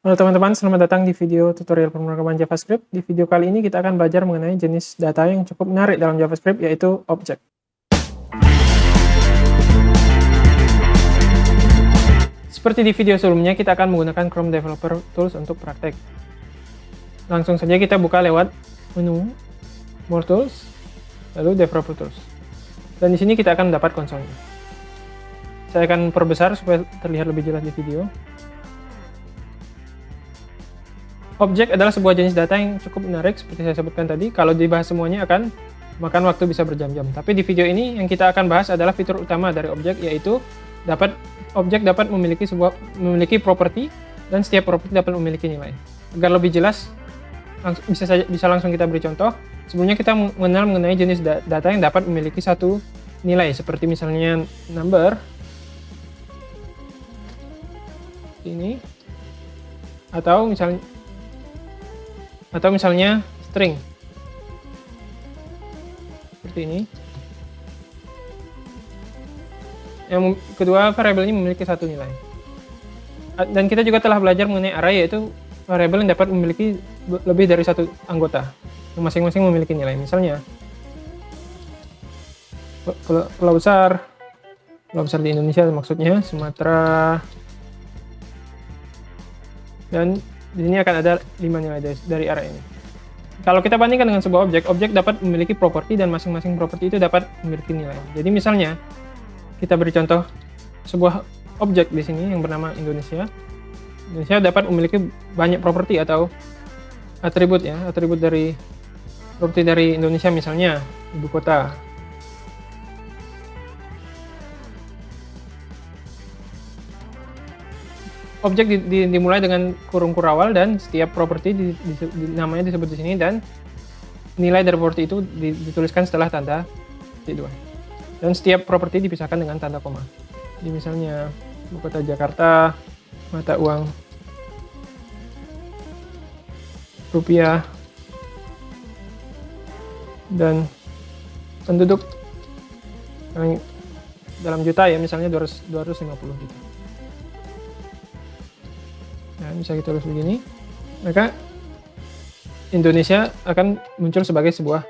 Halo teman-teman, selamat datang di video tutorial pemrograman JavaScript. Di video kali ini kita akan belajar mengenai jenis data yang cukup menarik dalam JavaScript, yaitu objek. Seperti di video sebelumnya, kita akan menggunakan Chrome Developer Tools untuk praktek. Langsung saja kita buka lewat menu More Tools, lalu Developer Tools. Dan di sini kita akan dapat konsolnya. Saya akan perbesar supaya terlihat lebih jelas di video. Objek adalah sebuah jenis data yang cukup menarik seperti saya sebutkan tadi. Kalau dibahas semuanya akan makan waktu bisa berjam-jam. Tapi di video ini yang kita akan bahas adalah fitur utama dari objek, yaitu objek dapat memiliki properti dan setiap properti dapat memiliki nilai. Agar lebih jelas, bisa langsung kita beri contoh. Sebelumnya kita mengenal mengenai jenis data yang dapat memiliki satu nilai, seperti misalnya number ini, atau misalnya string seperti ini. Yang kedua, variabel ini memiliki satu nilai. Dan kita juga telah belajar mengenai array, yaitu variabel yang dapat memiliki lebih dari satu anggota yang masing-masing memiliki nilai. Misalnya pulau besar di Indonesia maksudnya Sumatera, dan di sini akan ada 5 nilai dari array ini. Kalau kita bandingkan dengan sebuah objek dapat memiliki properti dan masing-masing properti itu dapat memiliki nilai. Jadi misalnya kita beri contoh sebuah objek di sini yang bernama Indonesia. Indonesia dapat memiliki banyak properti atau atribut ya, properti dari Indonesia, misalnya ibu kota. Objek dimulai dengan kurung kurawal dan setiap properti namanya disebut di sini, dan nilai dari properti itu dituliskan setelah tanda titik 2. Dan setiap properti dipisahkan dengan tanda koma. Jadi misalnya ibu kota Jakarta, mata uang rupiah, dan penduduk dalam juta ya, misalnya 250 juta. Nah, bisa kita tulis begini, maka Indonesia akan muncul sebagai sebuah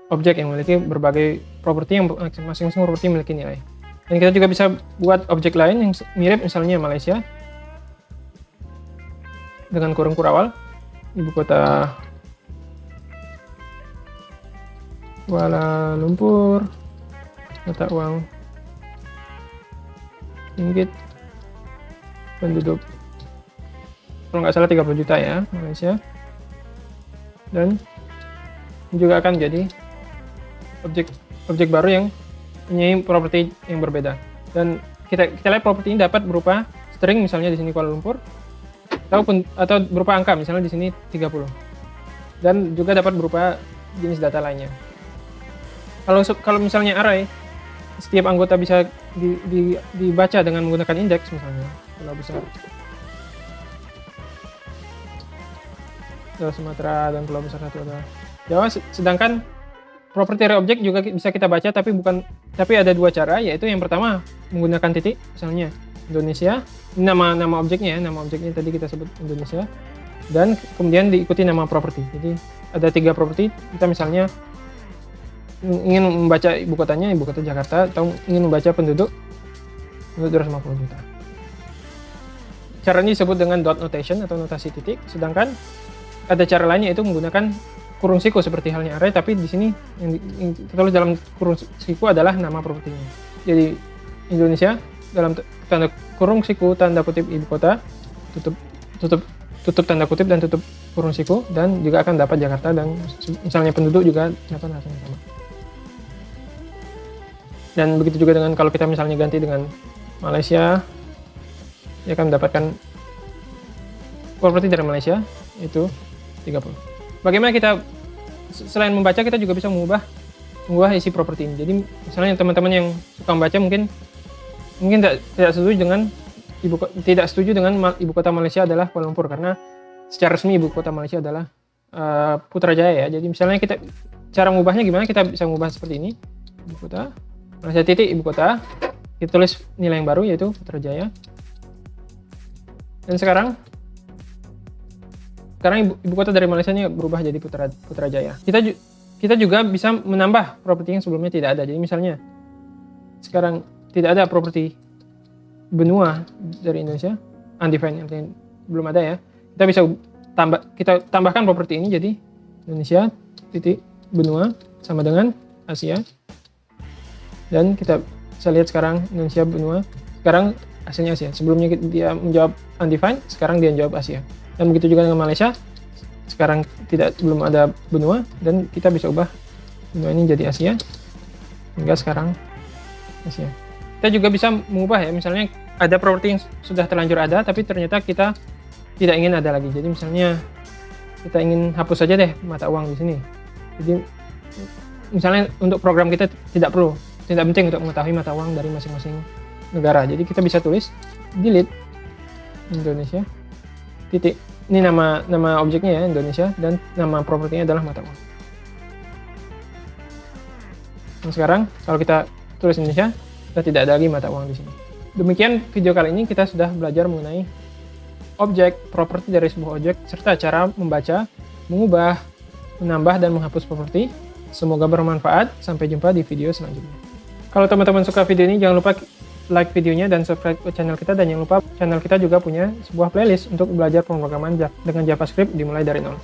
objek yang memiliki berbagai properti, yang masing-masing properti memiliki nilai. Dan kita juga bisa buat objek lain yang mirip, misalnya Malaysia dengan kurung kurawal, ibu kota Kuala Lumpur, mata uang ringgit, penduduk kalau nggak salah 30 juta ya, Malaysia. Dan juga akan jadi objek baru yang punya properti yang berbeda. Dan kita lihat properti ini dapat berupa string, misalnya di sini Kuala Lumpur, atau berupa angka, misalnya di sini 30. Dan juga dapat berupa jenis data lainnya. Kalau misalnya array, setiap anggota bisa dibaca dengan menggunakan indeks, misalnya pulau besar Sumatera dan pulau besar satu adalah Jawa. Sedangkan properti dari objek juga bisa kita baca, tapi ada dua cara, yaitu yang pertama menggunakan titik, misalnya Indonesia, nama objeknya tadi kita sebut Indonesia, dan kemudian diikuti nama properti. Jadi ada 3 properti. Kita misalnya ingin membaca ibu kotanya, ibu kota Jakarta, atau ingin membaca penduduk 250 juta. Cara ini disebut dengan dot notation atau notasi titik. Sedangkan ada cara lainnya, yaitu menggunakan kurung siku seperti halnya array, tapi di sini yang tertulis dalam kurung siku adalah nama propertinya. Jadi Indonesia dalam tanda kurung siku tanda kutip ibu kota, tutup tanda kutip dan tutup kurung siku, dan juga akan dapat Jakarta, dan misalnya penduduk juga dapat hasilnya sama. Dan begitu juga dengan kalau kita misalnya ganti dengan Malaysia, dia akan mendapatkan properti dari Malaysia, itu 30. Bagaimana kita selain membaca, kita juga bisa mengubah isi properti ini. Jadi misalnya teman-teman yang suka membaca mungkin tidak setuju dengan ibu kota Malaysia adalah Kuala Lumpur, karena secara resmi ibu kota Malaysia adalah Putrajaya ya. Jadi misalnya cara mengubahnya gimana? Kita bisa mengubah seperti ini, ibu kota Malaysia titik ibu kota, kita tulis nilai yang baru yaitu Putrajaya. Dan sekarang sekarang ibu kota dari Malaysia ini berubah jadi Putrajaya. Kita juga bisa menambah properti yang sebelumnya tidak ada. Jadi misalnya sekarang tidak ada properti benua dari Indonesia, undefined, artinya belum ada ya. Kita tambahkan properti ini jadi Indonesia titik benua sama dengan Asia. Dan kita bisa lihat sekarang Indonesia benua, sekarang Asianya Asia. Sebelumnya dia menjawab undefined, sekarang dia menjawab Asia. Dan begitu juga dengan Malaysia, sekarang belum ada benua, dan kita bisa ubah benua ini jadi Asia, hingga sekarang Asia. Kita juga bisa mengubah ya, misalnya ada properti yang sudah terlanjur ada, tapi ternyata kita tidak ingin ada lagi. Jadi misalnya kita ingin hapus saja deh mata uang di sini. Jadi misalnya untuk program kita tidak penting untuk mengetahui mata uang dari masing-masing negara. Jadi kita bisa tulis delete Indonesia titik, ini nama objeknya ya, Indonesia, dan nama propertinya adalah mata uang. Nah, sekarang kalau kita tulis Indonesia, kita tidak ada lagi mata uang di sini. Demikian video kali ini, kita sudah belajar mengenai objek, properti dari sebuah objek, serta cara membaca, mengubah, menambah, dan menghapus properti. Semoga bermanfaat. Sampai jumpa di video selanjutnya. Kalau teman-teman suka video ini, jangan lupa like videonya dan subscribe ke channel kita, dan jangan lupa channel kita juga punya sebuah playlist untuk belajar pemrograman dengan JavaScript dimulai dari nol.